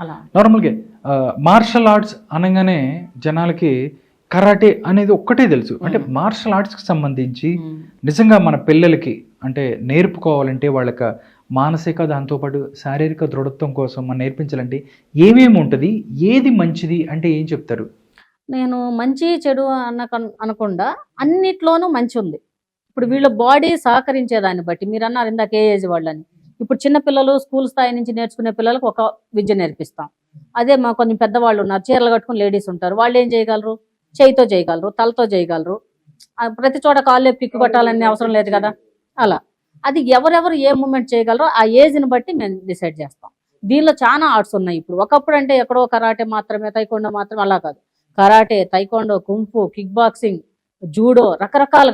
అలా నార్మల్గా martial arts అనగానే జనాలకి కరాటే అనేది ఒక్కటే తెలుసు. అంటే మార్షల్ ఆర్ట్స్కి సంబంధించి నిజంగా మన పిల్లలకి అంటే నేర్పుకోవాలంటే వాళ్ళకి మానసిక దాంతోపాటు శారీరక దృఢత్వం కోసం మనం నేర్పించాలంటే ఏమేమి ఉంటుంది, ఏది మంచిది అంటే ఏం చెప్తారు? నేను మంచి చెడు అనకుండా అన్నిట్లోనూ మంచి ఉంది. ఇప్పుడు వీళ్ళ బాడీ సహకరించేదాన్ని బట్టి మీరు అన్నారు ఇందాక ఏ ఏజ్ వాళ్ళని. ఇప్పుడు చిన్న పిల్లలు స్కూల్ స్థాయి నుంచి నేర్చుకునే పిల్లలకు ఒక విద్య నేర్పిస్తాం. అదే మా కొంచెం పెద్దవాళ్ళు ఉన్నారు, చీరలు కట్టుకుని లేడీస్ ఉంటారు, వాళ్ళు ఏం చేయగలరు? చేయితో చేయగలరు, తలతో చేయగలరు. ప్రతి చోట కాళ్ళే పిక్కు కొట్టాలనే అవసరం లేదు కదా. అలా అది ఎవరెవరు ఏ మూమెంట్ చేయగలరో ఆ ఏజ్ని బట్టి మేము డిసైడ్ చేస్తాం. దీనిలో చాలా ఆర్ట్స్ ఉన్నాయి. ఇప్పుడు ఒకప్పుడు అంటే ఎక్కడో కరాటే మాత్రమే, తైకొండో మాత్రమే, అలా కాదు. Karate, taekwondo, kung fu, kick boxing, judo, రకరకాల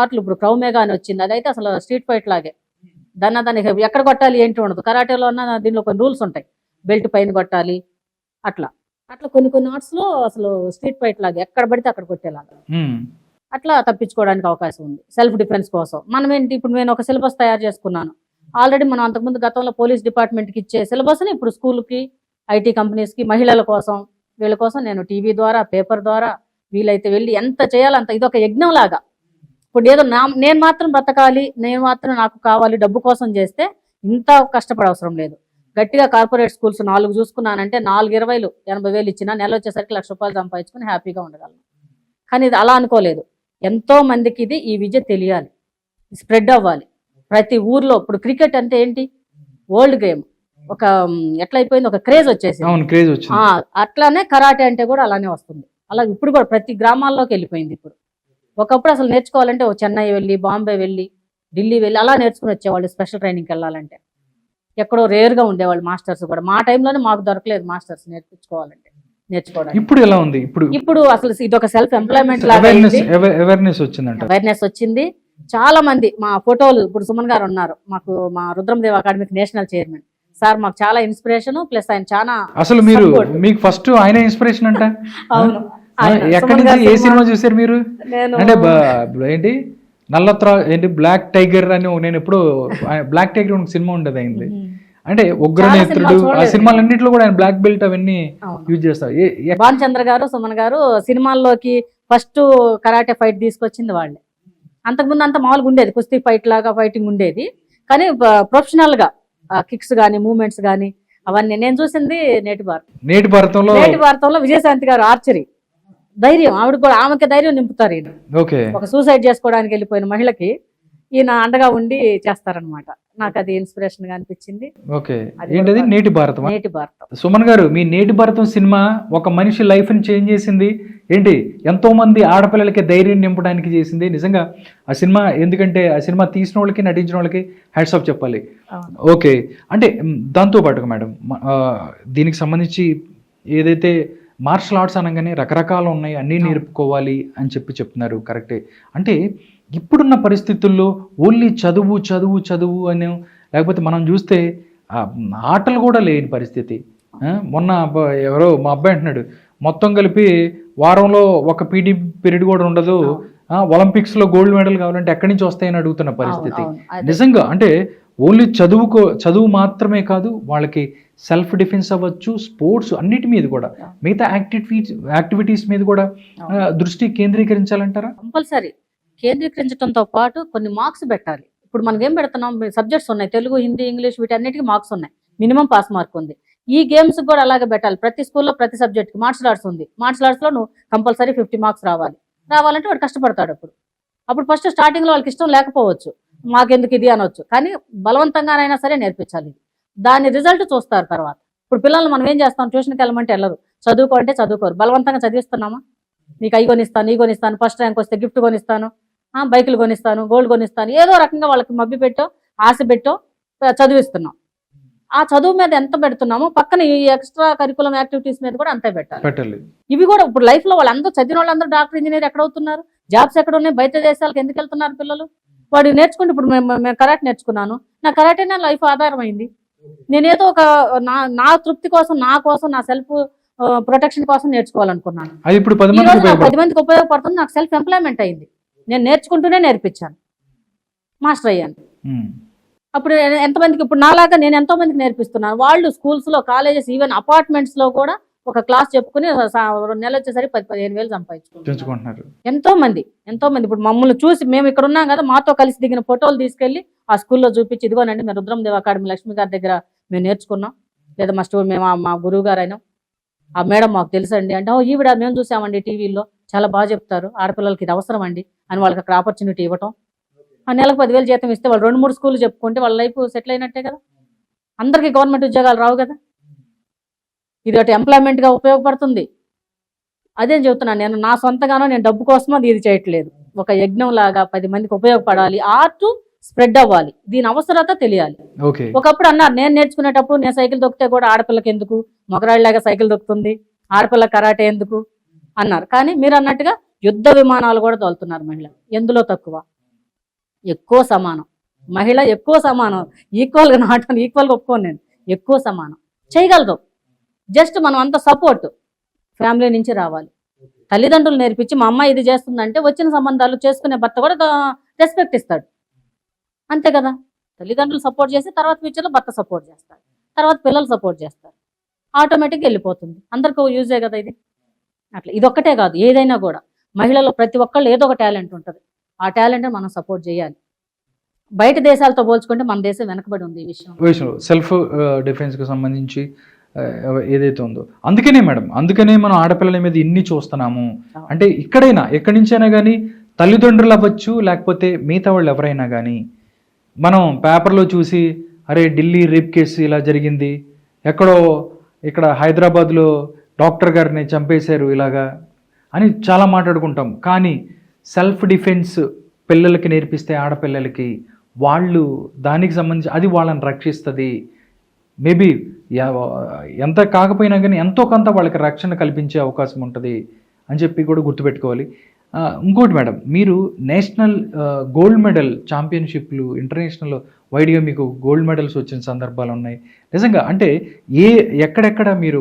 ఆటలు. ఇప్పుడు క్రౌమేగా అని వచ్చింది, అదైతే అసలు స్ట్రీట్ ఫైట్ లాగే. దానికి ఎక్కడ కొట్టాలి ఏంటి ఉండదు. కరాటేలో ఉన్న దీనిలో కొన్ని రూల్స్ ఉంటాయి, బెల్ట్ పైన కొట్టాలి, అట్లా అట్లా కొన్ని ఆర్ట్స్లో అసలు స్ట్రీట్ ఫైట్ లాగే ఎక్కడ పడితే అక్కడ కొట్టేలాగా. అట్లా తప్పించుకోవడానికి అవకాశం ఉంది సెల్ఫ్ డిఫెన్స్ కోసం. మనం ఏంటి, ఇప్పుడు నేను ఒక సిలబస్ తయారు చేసుకున్నాను ఆల్రెడీ. మనం అంతకుముందు గతంలో పోలీస్ డిపార్ట్మెంట్కి ఇచ్చే సిలబస్ని ఇప్పుడు స్కూల్కి, ఐటీ కంపెనీస్కి, మహిళల కోసం, వీళ్ళ కోసం నేను టీవీ ద్వారా, పేపర్ ద్వారా వీలైతే వెళ్ళి ఎంత చేయాలంత. ఇది ఒక యజ్ఞం లాగా. ఇప్పుడు ఏదో నేను మాత్రం బ్రతకాలి, నేను మాత్రం నాకు కావాలి డబ్బు కోసం చేస్తే ఇంత కష్టపడ అవసరం లేదు. గట్టిగా కార్పొరేట్ స్కూల్స్ 4 చూసుకున్నానంటే 4-20 80,000 ఇచ్చినా నెల వచ్చేసరికి ₹1,00,000 సంపాదించుకుని హ్యాపీగా ఉండగలను. కానీ ఇది అలా అనుకోలేదు. ఎంతో మందికి ఈ విద్య తెలియాలి, స్ప్రెడ్ అవ్వాలి ప్రతి ఊర్లో. ఇప్పుడు క్రికెట్ అంటే ఏంటి, ఓల్డ్ గేమ్, ఒక ఎట్లయిపోయింది, ఒక క్రేజ్ వచ్చేసింది. అట్లానే కరాటే అంటే కూడా అలానే వస్తుంది. అలా ఇప్పుడు కూడా ప్రతి గ్రామాల్లోకి వెళ్ళిపోయింది. ఇప్పుడు ఒకప్పుడు అసలు నేర్చుకోవాలంటే చెన్నై వెళ్ళి, బాంబే వెళ్ళి, ఢిల్లీ వెళ్ళి అలా నేర్చుకుని వచ్చేవాళ్ళు. స్పెషల్ ట్రైనింగ్కి వెళ్ళాలంటే ఎక్కడో రేర్గా ఉండేవాళ్ళు మాస్టర్స్ కూడా. మా టైంలోనే మాకు దొరకలేదు మాస్టర్స్ నేర్చుకోవడానికి. ఇప్పుడు ఎలా ఉంది? ఇప్పుడు అసలు ఇది ఒక సెల్ఫ్ ఎంప్లాయ్మెంట్ అవేర్నెస్ వచ్చింది. చాలా మంది మా ఫోటోలు, ఇప్పుడు సుమన్ గారు ఉన్నారు మాకు, మా Rudramadev academic national chairman sir, మాకు చాలా ఇన్స్పిరేషన్. ప్లస్ ఆయన చాలా అసలు మీకు ఫస్ట్ ఆయన ఇన్స్పిరేషన్ అంట. అవును. ఎక్కడి నుంచి ఏ సినిమా చూసారు మీరు? అంటే ఏంటి నల్లత్ర ఏంటి బ్లాక్ టైగర్ అని, నేను ఎప్పుడు బ్లాక్ టైగర్ సినిమా ఉండేది అయింది. అంటే ఉగ్రనేత్రుడు, ఆ సినిమాలన్నింటిలో కూడా ఆయన బ్లాక్ బెల్ట్ అవన్నీ యూజ్ చేస్తారు. భాన్ చంద్ర గారు, సుమన్ గారు సినిమాల్లోకి ఫస్ట్ కరాటే ఫైట్ తీసుకొచ్చింది వాళ్ళే. అంతకుముందు అంతా మామూలుగా ఉండేది, కుస్తీ ఫైట్ లాగా ఫైటింగ్ ఉండేది. కానీ ప్రొఫెషనల్ గా కిక్స్ గానీ, మూవ్మెంట్స్ గానీ అవన్నీ నేను చూసింది నేటి భారతంలో విజయశాంతి గారు ఆర్చరీ. ధైర్యం ఆవిడ కూడా, ఆమెకి ధైర్యం నింపుతారు. ఈయన ఒక సూసైడ్ చేసుకోవడానికి వెళ్ళిపోయిన మహిళకి ఈయన అండగా ఉండి చేస్తారనమాట. నాకు అది ఇన్స్పిరేషన్ గా అనిపించింది. నేటి భారతం. సుమన్ గారు, మీ నేటి భారతం సినిమా ఒక మనిషి లైఫ్ ని చేంజ్ చేసింది ఏంటి, ఎంతో మంది ఆడపిల్లలకి ధైర్యం నింపడానికి చేసింది నిజంగా ఆ సినిమా. ఎందుకంటే ఆ సినిమా తీసిన వాళ్ళకి, నటించిన వాళ్ళకి హ్యాట్స్ ఆఫ్ చెప్పాలి. ఓకే, అంటే దాంతో పాటుగా మేడం, దీనికి సంబంధించి ఏదైతే మార్షల్ ఆర్ట్స్ అనగానే రకరకాలు ఉన్నాయి, అన్నీ నేర్పుకోవాలి అని చెప్తున్నారు, కరెక్టే. అంటే ఇప్పుడున్న పరిస్థితుల్లో ఓన్లీ చదువు అని, లేకపోతే మనం చూస్తే ఆటలు కూడా లేని పరిస్థితి. మొన్న ఎవరో మా అబ్బాయి అంటున్నాడు, మొత్తం కలిపి వారంలో ఒక పీటీ పీరియడ్ కూడా ఉండదు, ఒలింపిక్స్లో గోల్డ్ మెడల్ కావాలంటే ఎక్కడి నుంచి వస్తాయని అడుగుతున్న పరిస్థితి. నిజంగా అంటే ఓన్లీ చదువు మాత్రమే కాదు, వాళ్ళకి సెల్ఫ్ డిఫెన్స్ అవ్వచ్చు, స్పోర్ట్స్ అన్నిటి మీద కూడా, మిగతా యాక్టివిటీస్ మీద కూడా దృష్టి కేంద్రీకరించాలంటారా? కంపల్సరీ కేంద్రీకరించడంతో పాటు కొన్ని మార్క్స్ పెట్టాలి. ఇప్పుడు మనం ఏం పెడుతున్నాం, సబ్జెక్ట్స్ ఉన్నాయి, తెలుగు, హిందీ, ఇంగ్లీష్, వీటన్నిటికీ మార్క్స్ ఉన్నాయి, మినిమం పాస్ మార్క్ ఉంది. ఈ గేమ్స్ కూడా అలాగే పెట్టాలి. ప్రతి స్కూల్లో ప్రతి సబ్జెక్ట్కి మార్షల్ ఆర్ట్స్ ఉంది, మార్షల్ ఆర్ట్స్లో నువ్వు కంపల్సరీ 50 మార్క్స్ రావాలంటే వాడు కష్టపడతాడు. అప్పుడు ఫస్ట్ స్టార్టింగ్లో వాళ్ళకి ఇష్టం లేకపోవచ్చు, మాకెందుకు ఇది అనొచ్చు, కానీ బలవంతంగానైనా సరే నేర్పించాలి. దాని రిజల్ట్ చూస్తారు తర్వాత. ఇప్పుడు పిల్లల్ని మనం ఏం చేస్తాం, ట్యూషన్కి వెళ్ళమంటే వెళ్ళరు, చదువుకో అంటే చదువుకోరు. బలవంతంగా చదివిస్తున్నామా, నీకు అవి కొనిస్తాను, ఫస్ట్ ర్యాంక్ వస్తే గిఫ్ట్ కొనిస్తాను, బైకులు కొనిస్తాను, గోల్డ్ కొనిస్తాను, ఏదో రకంగా వాళ్ళకి మభ్య పెట్టో, ఆశ పెట్టో చదివిస్తున్నాం. ఆ చదువు మీద ఎంత పెడుతున్నామో పక్కన ఈ ఎక్స్ట్రా కరికులం యాక్టివిటీస్ మీద కూడా అంతే పెట్టాలి. ఇవి కూడా ఇప్పుడు లైఫ్ లో వాళ్ళందరూ చదివిన వాళ్ళందరూ డాక్టర్, ఇంజనీర్ ఎక్కడ అవుతున్నారు, జాబ్స్ ఎక్కడ ఉన్నాయి, బయట దేశాలకు ఎందుకు వెళ్తున్నారు పిల్లలు? వాడు నేర్చుకుంటే, ఇప్పుడు మేము కరాటే నేర్చుకున్నాను, నా కరాటేనే లైఫ్ ఆధారం అయింది. నేనేదో ఒక నా తృప్తి కోసం, నా సెల్ఫ్ ప్రొటెక్షన్ కోసం నేర్చుకోవాలనుకున్నాను. 10 మందికి ఉపయోగపడుతుంది, నాకు సెల్ఫ్ ఎంప్లాయ్మెంట్ అయింది. నేను నేర్చుకుంటూనే నేర్పించాను, మాస్టర్ అయ్యాను. అప్పుడు ఎంతమందికి, ఇప్పుడు నాలాగా నేను ఎంతో మందికి నేర్పిస్తున్నాను. వాళ్ళు స్కూల్స్లో, కాలేజెస్, ఈవెన్ అపార్ట్మెంట్స్లో కూడా ఒక క్లాస్ చెప్పుకుని 2 నెలలు వచ్చేసరికి 10-15 వేలు సంపాదించుకుంటున్నారు. ఎంతో మంది ఇప్పుడు మమ్మల్ని చూసి, మేము ఇక్కడ ఉన్నాం కదా, మాతో కలిసి దిగిన ఫోటోలు తీసుకెళ్లి ఆ స్కూల్లో చూపించి, ఇదిగోనండి మేము రుద్రమదేవి అకాడమీ లక్ష్మి గారి దగ్గర మేము నేర్చుకున్నాం, లేదా మేము మా గురువు గారు అయినా ఆ మేడం మాకు తెలుసండి అంటే, ఈవిడ మేము చూసామండి టీవీలో, చాలా బాగా చెప్తారు, ఆడపిల్లలకి ఇది అవసరం అండి అని వాళ్ళకి అక్కడ ఆపర్చునిటీ ఇవ్వటం. ఆ నెలకు 10,000 జీతం ఇస్తే వాళ్ళు 2-3 స్కూళ్ళు చెప్పుకుంటే వాళ్ళ లైఫ్ సెటిల్ అయినట్టే కదా. అందరికీ గవర్నమెంట్ ఉద్యోగాలు రావు కదా, ఇది ఒకటి ఎంప్లాయ్మెంట్గా ఉపయోగపడుతుంది. అదేం చెబుతున్నాను నేను, నా సొంతగానో నేను డబ్బు కోసమో ఇది చేయట్లేదు. ఒక యజ్ఞం లాగా 10 మందికి ఉపయోగపడాలి, ఆర్ట్ స్ప్రెడ్ అవ్వాలి, దీని అవసరత తెలియాలి. ఒకప్పుడు అన్నారు, నేను నేర్చుకునేటప్పుడు నేను సైకిల్ దొక్కితే కూడా ఆడపిల్లకి ఎందుకు, మగరాళ్ళలాగా సైకిల్ దొక్కుతుంది, ఆడపిల్ల కరాటే ఎందుకు అన్నారు. కానీ మీరు అన్నట్టుగా యుద్ధ విమానాలు కూడా తోలుతున్నారు మహిళ. ఎందులో తక్కువ? ఎక్కువ సమానం. మహిళ ఎక్కువ సమానం, ఈక్వల్గా నాట్ ఈక్వల్గా ఒప్పుకోను నేను, ఎక్కువ సమానం చేయగలదు. జస్ట్ మనం అంత సపోర్ట్ ఫ్యామిలీ నుంచి రావాలి. తల్లిదండ్రులు నేర్పించి, మా అమ్మాయి ఇది చేస్తుందంటే వచ్చిన సంబంధాలు చేసుకునే భర్త కూడా రెస్పెక్ట్ ఇస్తాడు, అంతే కదా. తల్లిదండ్రులు సపోర్ట్ చేసి తర్వాత ఫ్యూచర్లో భర్త సపోర్ట్ చేస్తాడు, తర్వాత పిల్లలు సపోర్ట్ చేస్తారు, ఆటోమేటిక్గా వెళ్ళిపోతుంది. అందరికీ యూజే కదా ఇది. అట్లా ఇదొక్కటే కాదు, ఏదైనా కూడా మహిళలో ప్రతి ఒక్కళ్ళు ఏదో ఒక టాలెంట్ ఉంటుంది. ఆ టాలెంట్ మనం సపోర్ట్ చేయాలి. బయట దేశాలతో పోల్చుకుంటే మన దేశం వెనకబడి ఉంది ఈ విషయంలో, సెల్ఫ్ డిఫెన్స్కి సంబంధించి ఏదైతే ఉందో. అందుకనే మనం ఆడపిల్లల మీద ఇన్ని చూస్తున్నాము. అంటే ఇక్కడైనా ఎక్కడి నుంచైనా కానీ తల్లిదండ్రులు అవ్వచ్చు, లేకపోతే మిగతా వాళ్ళు ఎవరైనా కానీ, మనం పేపర్లో చూసి అరే ఢిల్లీ రేప్ కేసు ఇలా జరిగింది, ఎక్కడో ఇక్కడ హైదరాబాద్లో డాక్టర్ గారిని చంపేశారు ఇలాగా అని చాలా మాట్లాడుకుంటాం. కానీ సెల్ఫ్ డిఫెన్స్ పిల్లలకి నేర్పిస్తే, ఆడపిల్లలకి, వాళ్ళు దానికి సంబంధించి అది వాళ్ళని రక్షిస్తుంది. మేబీ ఎంత కాకపోయినా కానీ ఎంతో కొంత వాళ్ళకి రక్షణ కల్పించే అవకాశం ఉంటుంది అని చెప్పి కూడా గుర్తుపెట్టుకోవాలి. ఇంకోటి మేడం, మీరు నేషనల్ గోల్డ్ మెడల్ ఛాంపియన్షిప్లు, ఇంటర్నేషనల్ వైడ్గా మీకు గోల్డ్ మెడల్స్ వచ్చిన సందర్భాలు ఉన్నాయి. నిజంగా అంటే ఎక్కడెక్కడ మీరు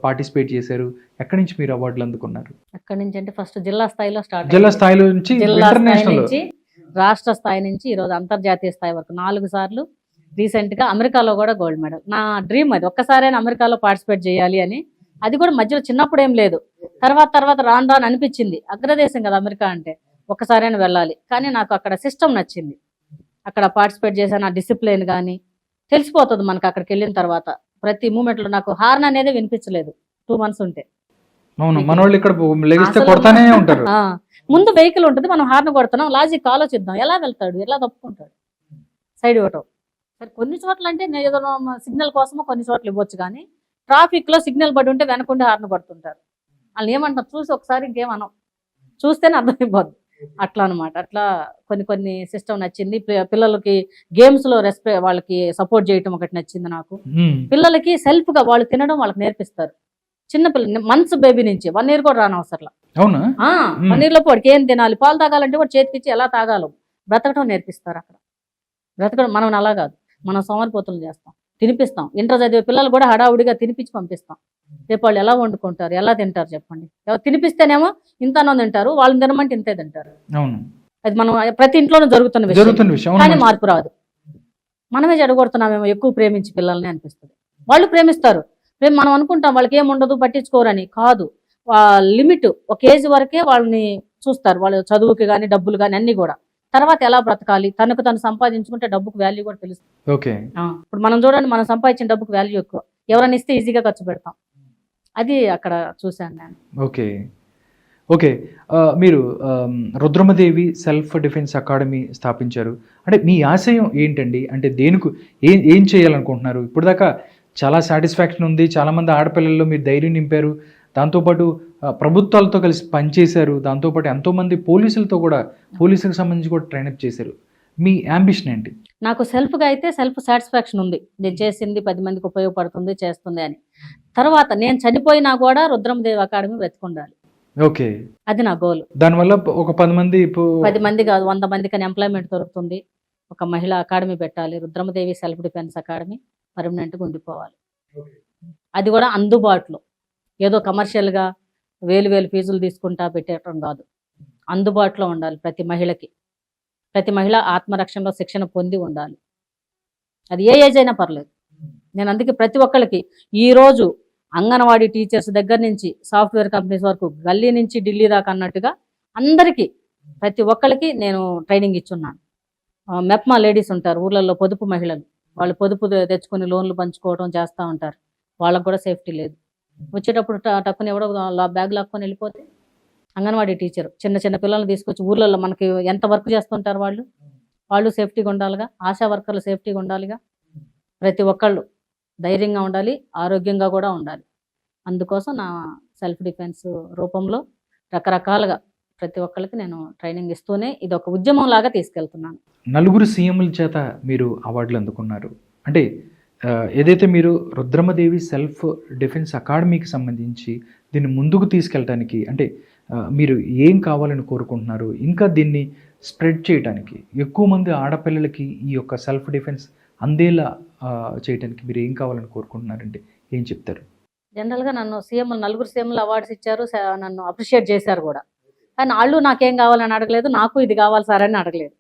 పార్టిసిపేట్ చేశారు, ఎక్కడి నుంచి మీరు అవార్డులు అందుకున్నారు? ఎక్కడి నుంచి అంటే ఫస్ట్ జిల్లా స్థాయిలో స్టార్ట్, జిల్లా స్థాయిలో నుంచి ఇంటర్నేషనల్, రాష్ట్ర స్థాయి నుంచి ఈరోజు అంతర్జాతీయ స్థాయి వరకు 4 సార్లు. రీసెంట్గా అమెరికాలో కూడా గోల్డ్ మెడల్. నా డ్రీమ్ అది, ఒక్కసారైనా అమెరికాలో పార్టిసిపేట్ చేయాలి అని. అది కూడా మధ్యలో చిన్నప్పుడు ఏం లేదు, తర్వాత రాను అనిపించింది, అగ్రదేశం కదా అమెరికా అంటే, ఒక్కసారైనా వెళ్ళాలి. కానీ నాకు అక్కడ సిస్టమ్ నచ్చింది, అక్కడ పార్టిసిపేట్ చేశాను. ఆ డిసిప్లిన్ కానీ తెలిసిపోతుంది మనకు అక్కడికి వెళ్ళిన తర్వాత. ప్రతి మూమెంట్లో నాకు హార్న్ అనేది వినిపించలేదు 2 months ఉంటే. ముందు వెహికల్ ఉంటుంది, మనం హార్న్ కొడుతున్నాం, లాజిక్ ఆలోచిద్దాం, ఎలా వెళ్తాడు, ఎలా తప్పుకుంటాడు, సైడ్ ఇవ్వటం. సరే కొన్ని చోట్ల అంటే ఏదో సిగ్నల్ కోసమో కొన్ని చోట్ల ఇవ్వచ్చు, కానీ ట్రాఫిక్లో సిగ్నల్ పడి ఉంటే వెనకుండి హార్న్ కొడుతుంటారు. వాళ్ళు ఏమంటారు చూసి ఒకసారి ఇంకేమనం, చూస్తేనే అర్థమైపోద్ది. అట్లా అనమాట. అట్లా కొన్ని సిస్టమ్ నచ్చింది. పిల్లలకి గేమ్స్లో వాళ్ళకి సపోర్ట్ చేయటం ఒకటి నచ్చింది నాకు. పిల్లలకి సెల్ఫ్గా వాళ్ళు తినడం వాళ్ళకి నేర్పిస్తారు. చిన్న పిల్లలు మంత్స్ బేబీ నుంచి 1 year కూడా రానవసరంలా. 1 year లోపు వాడికి ఏం తినాలి, పాలు తాగాలంటే కూడా చేతికిచ్చి ఎలా తాగాలో బ్రతకడం నేర్పిస్తారు అక్కడ. బ్రతకడం మనం అలా కాదు, మనం సోమరిపోతులు చేస్తాం, తినిపిస్తాం. ఇంటర్ చదివే పిల్లలు కూడా హడావుడిగా తినిపించి పంపిస్తాం. రేపు వాళ్ళు ఎలా వండుకుంటారు, ఎలా తింటారు చెప్పండి. తినిపిస్తేనేమో ఇంత అన్నం తింటారు, వాళ్ళని తినమంటే ఇంతే తింటారు. అది మనం ప్రతి ఇంట్లోనూ జరుగుతున్న విషయం, కానీ మార్పు రాదు. మనమే చెడగొడుతున్నామేమో ఎక్కువ ప్రేమించి పిల్లల్ని అనిపిస్తుంది. వాళ్ళు ప్రేమిస్తారు, మనం అనుకుంటాం వాళ్ళకి ఏముండదు పట్టించుకోరని. కాదు, లిమిట్ ఒక ఏజ్ వరకే వాళ్ళని చూస్తారు. వాళ్ళు చదువుకి కానీ డబ్బులు కానీ అన్ని కూడా. తర్వాత ఎలా బ్రతకాలి, తనకు తను సంపాదించుకుంటే డబ్బుకు వాల్యూ కూడా తెలుస్తుంది. ఇప్పుడు మనం చూడండి, మనం సంపాదించిన డబ్బుకు వాల్యూ ఎక్కువ, ఎవరైనా ఇస్తే ఈజీగా ఖర్చు పెడతాం. అది అక్కడ చూశాను నేను. ఓకే మీరు రుద్రమదేవి సెల్ఫ్ డిఫెన్స్ అకాడమీ స్థాపించారు. అంటే మీ ఆశయం ఏంటండి? అంటే దేనికి ఏం చేయాలనుకుంటున్నారు? ఇప్పుడు దాకా చాలా సాటిస్ఫాక్షన్ ఉంది, చాలామంది ఆడపిల్లల్లో మీరు ధైర్యం నింపారు, దాంతోపాటు ప్రభుత్వాలతో కలిసి పనిచేశారు, దాంతోపాటు ఎంతోమంది పోలీసులకు సంబంధించి కూడా ట్రైనప్ చేశారు. మీ అంబిషన్ ఏంటి? నాకు సెల్ఫ్గా అయితే సెల్ఫ్ సాటిస్ఫాక్షన్ ఉంది, నేను చేసింది 10 మందికి ఉపయోగపడుతుంది, చేస్తుంది అని. తర్వాత నేను చనిపోయినా కూడా రుద్రమదేవి అకాడమీ బ్రతికుండాలి. అది నా గోల్. దానివల్ల ఒక 10 మంది కాదు 100 మందికి ఎంప్లాయ్మెంట్ దొరుకుతుంది. ఒక మహిళా అకాడమీ పెట్టాలి, రుద్రమదేవి సెల్ఫ్ డిఫెన్స్ అకాడమీ పర్మనెంట్గా ఉండిపోవాలి. అది కూడా అందుబాటులో, ఏదో కమర్షియల్గా వేలు ఫీజులు తీసుకుంటా పెట్టడం కాదు, అందుబాటులో ఉండాలి ప్రతి మహిళకి. ప్రతి మహిళ ఆత్మరక్షణలో శిక్షణ పొంది ఉండాలి. అది ఏ ఏజ్ అయినా పర్లేదు. నేను అందుకే ప్రతి ఒక్కళ్ళకి ఈరోజు అంగన్వాడీ టీచర్స్ దగ్గర నుంచి సాఫ్ట్వేర్ కంపెనీస్ వరకు గల్లీ నుంచి ఢిల్లీ దాకా అన్నట్టుగా అందరికీ ప్రతి ఒక్కరికి నేను ట్రైనింగ్ ఇచ్చున్నాను. మెప్మా లేడీస్ ఉంటారు ఊర్లలో, పొదుపు మహిళలు, వాళ్ళు పొదుపు తెచ్చుకొని లోన్లు పంచుకోవడం చేస్తూ ఉంటారు. వాళ్ళకు కూడా సేఫ్టీ లేదు. వచ్చేటప్పుడు టక్కుని ఎవడో బ్యాగ్ లాక్కొని వెళ్ళిపోతే అంగన్వాడీ టీచర్ చిన్న చిన్న పిల్లల్ని తీసుకొచ్చి ఊర్లలో మనకి ఎంత వర్క్ చేస్తుంటారు వాళ్ళు సేఫ్టీగా ఉండాలిగా, ఆశా వర్కర్లు సేఫ్టీగా ఉండాలిగా, ప్రతి ఒక్కళ్ళు ధైర్యంగా ఉండాలి, ఆరోగ్యంగా కూడా ఉండాలి. అందుకోసం నా సెల్ఫ్ డిఫెన్స్ రూపంలో రకరకాలుగా ప్రతి ఒక్కరికి నేను ట్రైనింగ్ ఇస్తూనే ఇది ఒక ఉద్యమం లాగా తీసుకెళ్తున్నాను. నలుగురు సీఎంల చేత మీరు అవార్డులు అందుకున్నారు. అంటే ఏదైతే మీరు రుద్రమదేవి సెల్ఫ్ డిఫెన్స్ అకాడమీకి సంబంధించి దీన్ని ముందుకు తీసుకెళ్ళటానికి అంటే మీరు ఏం కావాలని కోరుకుంటున్నారు, ఇంకా దీన్ని స్ప్రెడ్ చేయడానికి ఎక్కువ మంది ఆడపిల్లలకి ఈ యొక్క సెల్ఫ్ డిఫెన్స్ అందేలా చేయడానికి మీరు ఏం కావాలని కోరుకుంటున్నారంటే ఏం చెప్తారు? జనరల్గా నన్ను నలుగురు సీఎంలు అవార్డ్స్ ఇచ్చారు, నన్ను అప్రిషియేట్ చేశారు కూడా. కానీ వాళ్ళు నాకేం కావాలని అడగలేదు, నాకు ఇది కావాలి సార్ అని అడగలేదు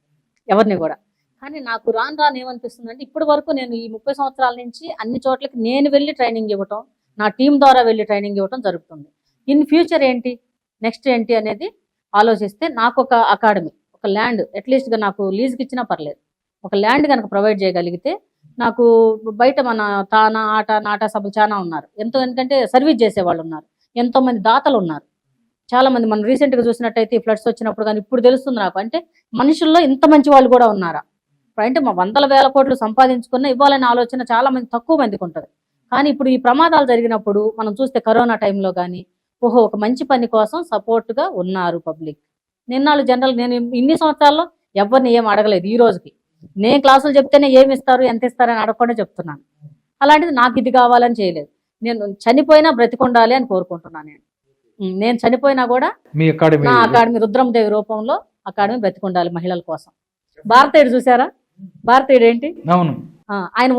ఎవరిని కూడా. కానీ నాకు రాను ఏమనిపిస్తుంది అంటే ఇప్పటి వరకు నేను ఈ 30 సంవత్సరాల నుంచి అన్ని చోట్లకి నేను వెళ్ళి ట్రైనింగ్ ఇవ్వటం, నా టీం ద్వారా వెళ్ళి ట్రైనింగ్ ఇవ్వటం జరుగుతుంది. ఇన్ ఫ్యూచర్ ఏంటి, నెక్స్ట్ ఏంటి అనేది ఆలోచిస్తే నాకు ఒక అకాడమీ, ఒక ల్యాండ్ అట్లీస్ట్గా నాకు లీజ్కి ఇచ్చినా పర్లేదు, ఒక ల్యాండ్ కనుక ప్రొవైడ్ చేయగలిగితే నాకు బయట మన నాటా సభలు చాలా ఉన్నారు, ఎందుకంటే సర్వీస్ చేసేవాళ్ళు ఉన్నారు, ఎంతోమంది దాతలు ఉన్నారు, చాలామంది. మనం రీసెంట్గా చూసినట్టయితే ఈ ఫ్లడ్స్ వచ్చినప్పుడు కానీ ఇప్పుడు తెలుస్తుంది నాకు, అంటే మనుషుల్లో ఇంత మంచి వాళ్ళు కూడా ఉన్నారా. అంటే మా 100,000 కోట్లు సంపాదించుకున్న ఇవ్వాలనే ఆలోచన చాలా మంది తక్కువ మందికి ఉంటుంది. కానీ ఇప్పుడు ఈ ప్రమాదాలు జరిగినప్పుడు మనం చూస్తే కరోనా టైంలో కానీ ఒక మంచి పని కోసం సపోర్ట్గా ఉన్నారు పబ్లిక్. నిన్నాళ్ళు జనరల్ నేను ఇన్ని సంవత్సరాల్లో ఎవరిని ఏం అడగలేదు, ఈ రోజుకి నేను క్లాసులు చెప్తేనే ఏమి ఇస్తారు ఎంత ఇస్తారు అని అడగకుండా చెప్తున్నాను. అలాంటిది నాకు ఇది కావాలని చేయలేదు, నేను చనిపోయినా బ్రతికొండాలి అని కోరుకుంటున్నాను. నేను చనిపోయినా కూడా నా అకాడమీ రుద్రమదేవి రూపంలో అకాడమీ బ్రతికొండాలి మహిళల కోసం. భారతీయుడు చూసారా, భారతీయుడు ఏంటి, అవును ఆయన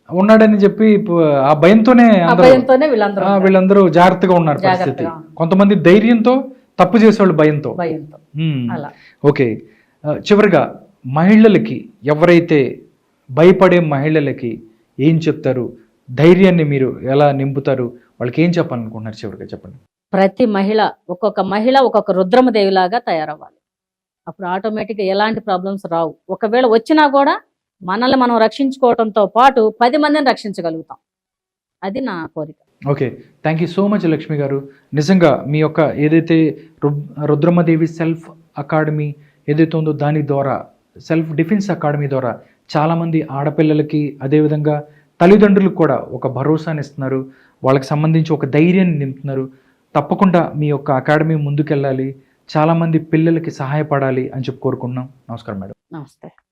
ఉన్నాడని చెప్పి ఆ భయంతోనే వీళ్ళందరూ జాగ్రత్తగా ఉన్నారు. పరిస్థితి కొంతమంది ధైర్యంతో, తప్పు చేసేవాళ్ళు భయంతో. అలా. ఓకే, చివరిగా మహిళలకి, ఎవరైతే భయపడే మహిళలకి ఏం చెప్తారు, ధైర్యాన్ని మీరు ఎలా నింపుతారు, వాళ్ళకి ఏం చెప్పాలనుకుంటున్నారు చివరిగా చెప్పండి. ప్రతి ఒక్కొక్క మహిళ ఒక్కొక్క రుద్రమదేవి లాగా తయారవ్వాలి, అప్పుడు ఆటోమేటిక్గా ఎలాంటి ప్రాబ్లమ్స్ రావు. ఒకవేళ వచ్చినా కూడా మనల్ని మనం రక్షించుకోవడంతో పాటు 10 మందిని రక్షించగలుగుతాం, అది నా కోరిక. Okay, thank you so much Lakshmi గారు. నిజంగా మీ యొక్క ఏదైతే రుద్రమదేవి సెల్ఫ్ అకాడమీ ఏదైతే ఉందో దాని ద్వారా, సెల్ఫ్ డిఫెన్స్ అకాడమీ ద్వారా చాలామంది ఆడపిల్లలకి అదేవిధంగా తల్లిదండ్రులకు కూడా ఒక భరోసాని ఇస్తున్నారు, వాళ్ళకి సంబంధించి ఒక ధైర్యాన్ని నింపుతున్నారు. తప్పకుండా మీ యొక్క అకాడమీ ముందుకెళ్ళాలి, చాలామంది పిల్లలకి సహాయపడాలి అని చెప్పి కోరుకుంటున్నాం. నమస్కారం మేడం. నమస్తే.